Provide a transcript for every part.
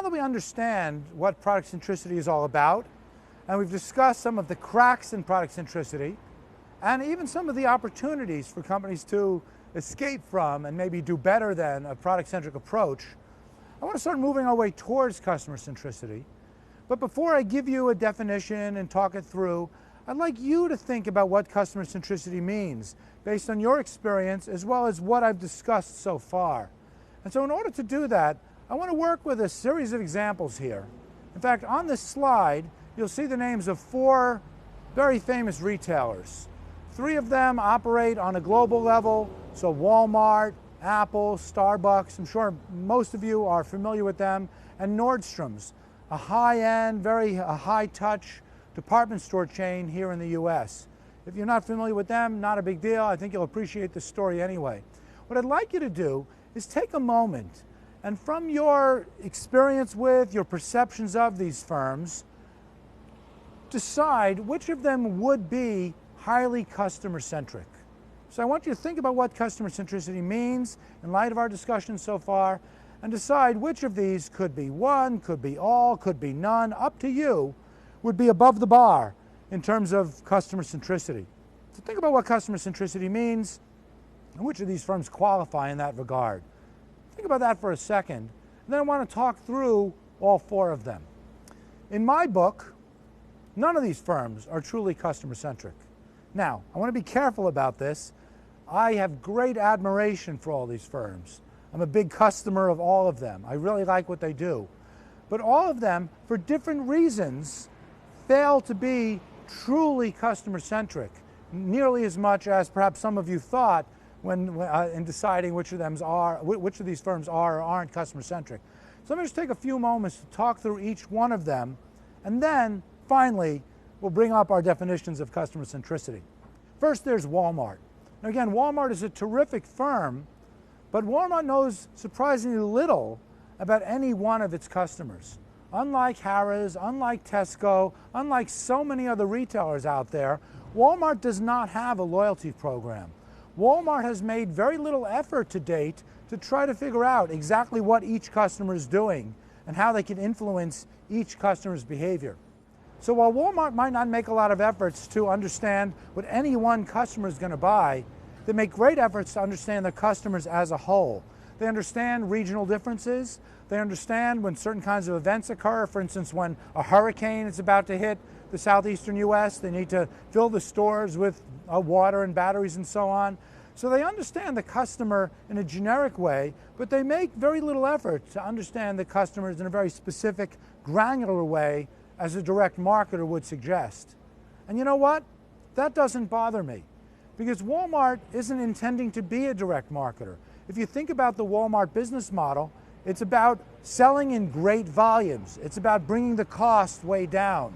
that we understand what product centricity is all about, and we've discussed some of the cracks in product centricity, and even some of the opportunities for companies to escape from and maybe do better than a product-centric approach, I want to start moving our way towards customer centricity. But before I give you a definition and talk it through, I'd like you to think about what customer centricity means based on your experience as well as what I've discussed so far. And so in order to do that, I want to work with a series of examples here. In fact, on this slide, you'll see the names of 4 very famous retailers. 3 of them operate on a global level, so Walmart, Apple, Starbucks, I'm sure most of you are familiar with them, and Nordstrom's, a high-end, very high-touch department store chain here in the US. If you're not familiar with them, not a big deal. I think you'll appreciate the story anyway. What I'd like you to do is take a moment and from your experience with, your perceptions of these firms, decide which of them would be highly customer-centric. So I want you to think about what customer centricity means in light of our discussion so far, and decide which of these could be one, could be all, could be none, up to you, would be above the bar in terms of customer centricity. So think about what customer centricity means and which of these firms qualify in that regard. Think about that for a second, and then I want to talk through all 4 of them. In my book, none of these firms are truly customer-centric. Now, I want to be careful about this. I have great admiration for all these firms. I'm a big customer of all of them. I really like what they do. But all of them, for different reasons, fail to be truly customer-centric, nearly as much as perhaps some of you thought when in deciding which of these firms are or aren't customer-centric. So let me just take a few moments to talk through each one of them, and then finally we'll bring up our definitions of customer centricity. First, there's Walmart. Now again, Walmart is a terrific firm, but Walmart knows surprisingly little about any one of its customers. Unlike Harrah's, unlike Tesco, unlike so many other retailers out there, Walmart does not have a loyalty program. Walmart has made very little effort to date to try to figure out exactly what each customer is doing and how they can influence each customer's behavior. So while Walmart might not make a lot of efforts to understand what any one customer is going to buy, they make great efforts to understand their customers as a whole. They understand regional differences. They understand when certain kinds of events occur. For instance, when a hurricane is about to hit the southeastern US, they need to fill the stores with water and batteries and so on. So they understand the customer in a generic way, but they make very little effort to understand the customers in a very specific, granular way, as a direct marketer would suggest. And you know what? That doesn't bother me, because Walmart isn't intending to be a direct marketer. If you think about the Walmart business model, it's about selling in great volumes. It's about bringing the cost way down.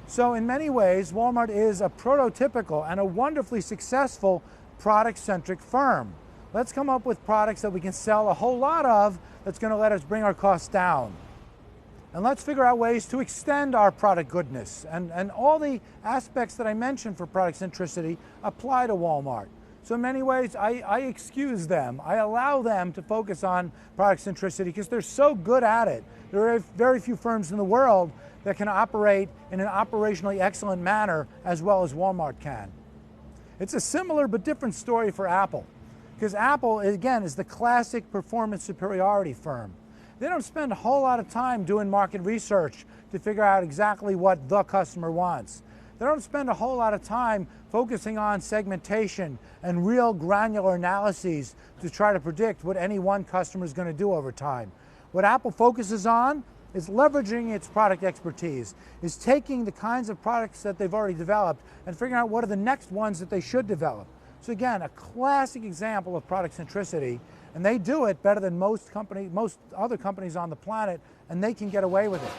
So in many ways, Walmart is a prototypical and a wonderfully successful product-centric firm. Let's come up with products that we can sell a whole lot of that's going to let us bring our costs down. And let's figure out ways to extend our product goodness. And all the aspects that I mentioned for product centricity apply to Walmart. So in many ways, I excuse them. I allow them to focus on product centricity because they're so good at it. There are very few firms in the world that can operate in an operationally excellent manner as well as Walmart can. It's a similar but different story for Apple, because Apple, again, is the classic performance superiority firm. They don't spend a whole lot of time doing market research to figure out exactly what the customer wants. They don't spend a whole lot of time focusing on segmentation and real granular analyses to try to predict what any one customer is going to do over time. What Apple focuses on is leveraging its product expertise, is taking the kinds of products that they've already developed and figuring out what are the next ones that they should develop. So again, a classic example of product centricity, and they do it better than most other companies on the planet, and they can get away with it.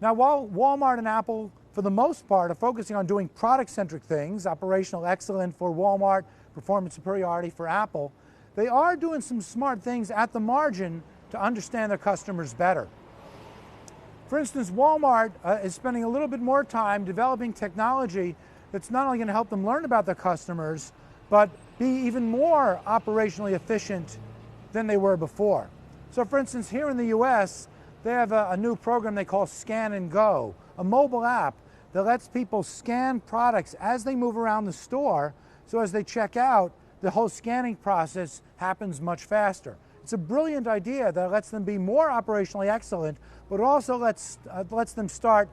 Now, while Walmart and Apple, for the most part, are focusing on doing product-centric things, operational excellence for Walmart, performance superiority for Apple, they are doing some smart things at the margin to understand their customers better. For instance, Walmart is spending a little bit more time developing technology that's not only going to help them learn about their customers, but be even more operationally efficient than they were before. So for instance, here in the US, they have a new program they call Scan and Go, a mobile app that lets people scan products as they move around the store, so as they check out, the whole scanning process happens much faster. It's a brilliant idea that lets them be more operationally excellent, but also lets them start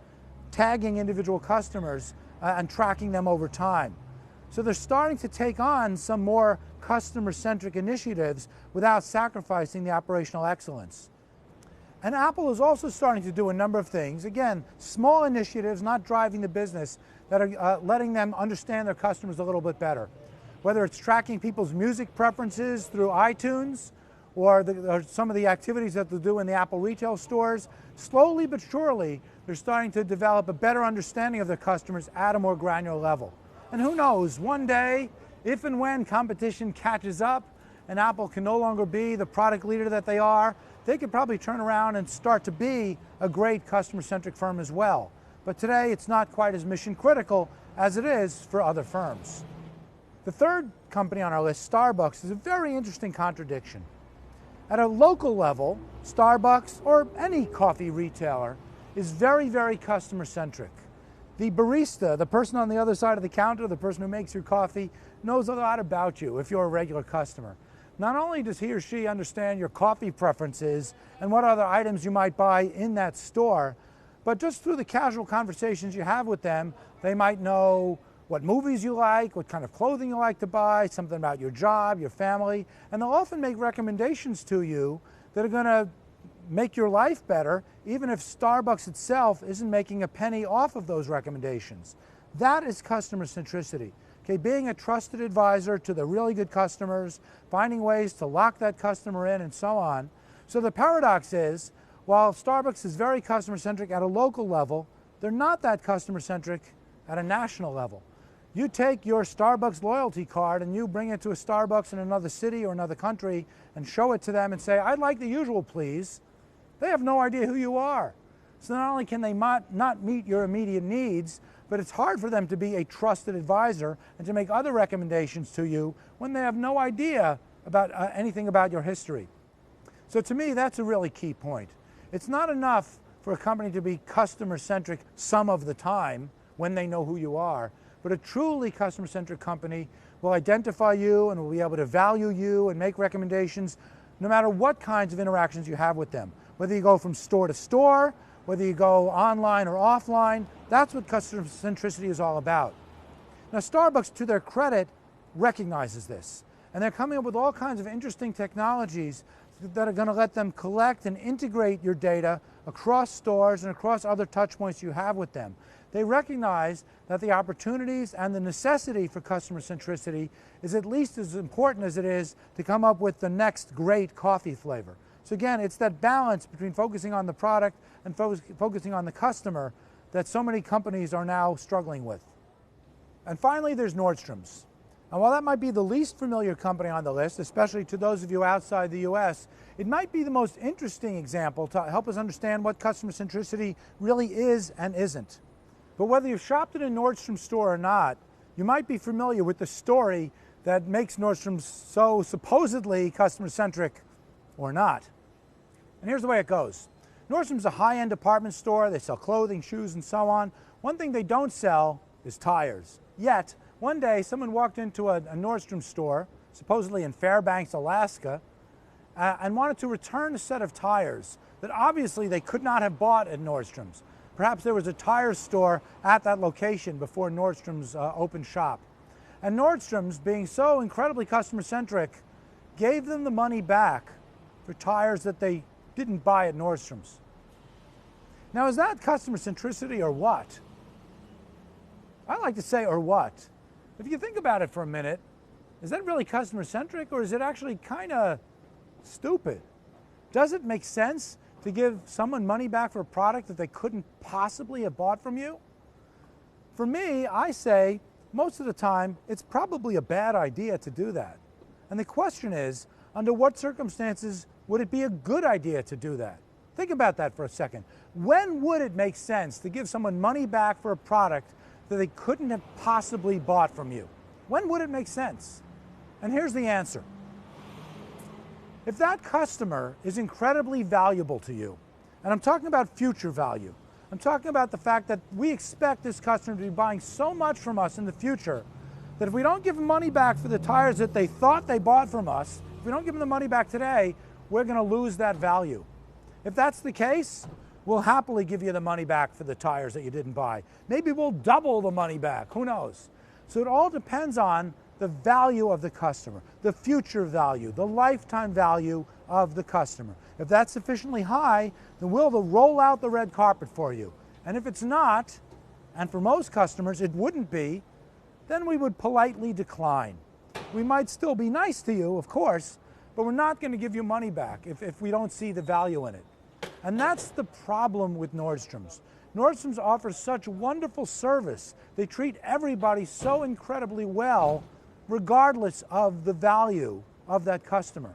tagging individual customers and tracking them over time. So they're starting to take on some more customer-centric initiatives without sacrificing the operational excellence. And Apple is also starting to do a number of things. Again, small initiatives, not driving the business, that are letting them understand their customers a little bit better. Whether it's tracking people's music preferences through iTunes, or some of the activities that they'll do in the Apple retail stores, slowly but surely, they're starting to develop a better understanding of their customers at a more granular level. And who knows, one day, if and when competition catches up and Apple can no longer be the product leader that they are, they could probably turn around and start to be a great customer-centric firm as well. But today, it's not quite as mission critical as it is for other firms. The third company on our list, Starbucks, is a very interesting contradiction. At a local level, Starbucks, or any coffee retailer, is very, very customer-centric. The barista, the person on the other side of the counter, the person who makes your coffee, knows a lot about you if you're a regular customer. Not only does he or she understand your coffee preferences and what other items you might buy in that store, but just through the casual conversations you have with them, they might know what movies you like, what kind of clothing you like to buy, something about your job, your family, and they'll often make recommendations to you that are going to make your life better, even if Starbucks itself isn't making a penny off of those recommendations. That is customer centricity. Okay, being a trusted advisor to the really good customers, finding ways to lock that customer in, and so on. So the paradox is, while Starbucks is very customer-centric at a local level, they're not that customer-centric at a national level. You take your Starbucks loyalty card and you bring it to a Starbucks in another city or another country and show it to them and say, "I'd like the usual, please." They have no idea who you are. So not only can they not meet your immediate needs, but it's hard for them to be a trusted advisor and to make other recommendations to you when they have no idea about anything about your history. So to me, that's a really key point. It's not enough for a company to be customer-centric some of the time when they know who you are, but a truly customer-centric company will identify you and will be able to value you and make recommendations no matter what kinds of interactions you have with them. Whether you go from store to store, whether you go online or offline, that's what customer centricity is all about. Now, Starbucks, to their credit, recognizes this, and they're coming up with all kinds of interesting technologies that are going to let them collect and integrate your data across stores and across other touch points you have with them. They recognize that the opportunities and the necessity for customer centricity is at least as important as it is to come up with the next great coffee flavor. So again, it's that balance between focusing on the product and focusing on the customer that so many companies are now struggling with. And finally, there's Nordstrom's. And while that might be the least familiar company on the list, especially to those of you outside the US, it might be the most interesting example to help us understand what customer centricity really is and isn't. But whether you've shopped at a Nordstrom store or not, you might be familiar with the story that makes Nordstrom so supposedly customer-centric or not. And here's the way it goes. Nordstrom's a high-end department store. They sell clothing, shoes, and so on. One thing they don't sell is tires. Yet, one day, someone walked into a Nordstrom store, supposedly in Fairbanks, Alaska, and wanted to return a set of tires that obviously they could not have bought at Nordstrom's. Perhaps there was a tire store at that location before Nordstrom's opened shop. And Nordstrom's, being so incredibly customer-centric, gave them the money back for tires that they didn't buy at Nordstrom's. Now, is that customer centricity or what? I like to say, or what? If you think about it for a minute, is that really customer-centric, or is it actually kind of stupid? Does it make sense to give someone money back for a product that they couldn't possibly have bought from you? For me, I say, most of the time, it's probably a bad idea to do that. And the question is, under what circumstances would it be a good idea to do that? Think about that for a second. When would it make sense to give someone money back for a product that they couldn't have possibly bought from you? When would it make sense? And here's the answer. If that customer is incredibly valuable to you, and I'm talking about future value, I'm talking about the fact that we expect this customer to be buying so much from us in the future that if we don't give them money back for the tires that they thought they bought from us, if we don't give them the money back today, we're going to lose that value. If that's the case, we'll happily give you the money back for the tires that you didn't buy. Maybe we'll double the money back, who knows? So it all depends on the value of the customer, the future value, the lifetime value of the customer. If that's sufficiently high, then we'll roll out the red carpet for you. And if it's not, and for most customers it wouldn't be, then we would politely decline. We might still be nice to you, of course, but we're not going to give you money back if we don't see the value in it. And that's the problem with Nordstrom's. Nordstrom's offers such wonderful service. They treat everybody so incredibly well, regardless of the value of that customer.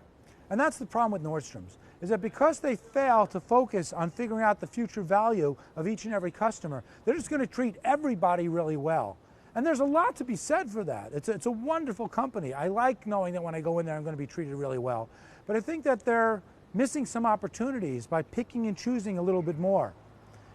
And that's the problem with Nordstrom's, is that because they fail to focus on figuring out the future value of each and every customer, they're just going to treat everybody really well. And there's a lot to be said for that. It's a wonderful company. I like knowing that when I go in there I'm going to be treated really well. But I think that they're missing some opportunities by picking and choosing a little bit more.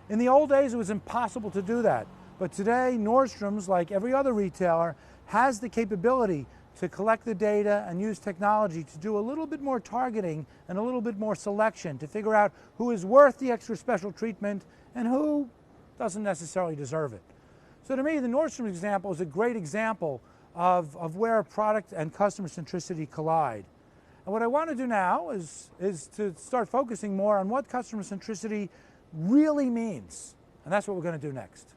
In the old days it was impossible to do that. But today Nordstrom's, like every other retailer, has the capability to collect the data and use technology to do a little bit more targeting and a little bit more selection to figure out who is worth the extra special treatment and who doesn't necessarily deserve it. So to me, the Nordstrom example is a great example of where product and customer centricity collide. And what I want to do now is to start focusing more on what customer centricity really means. And that's what we're going to do next.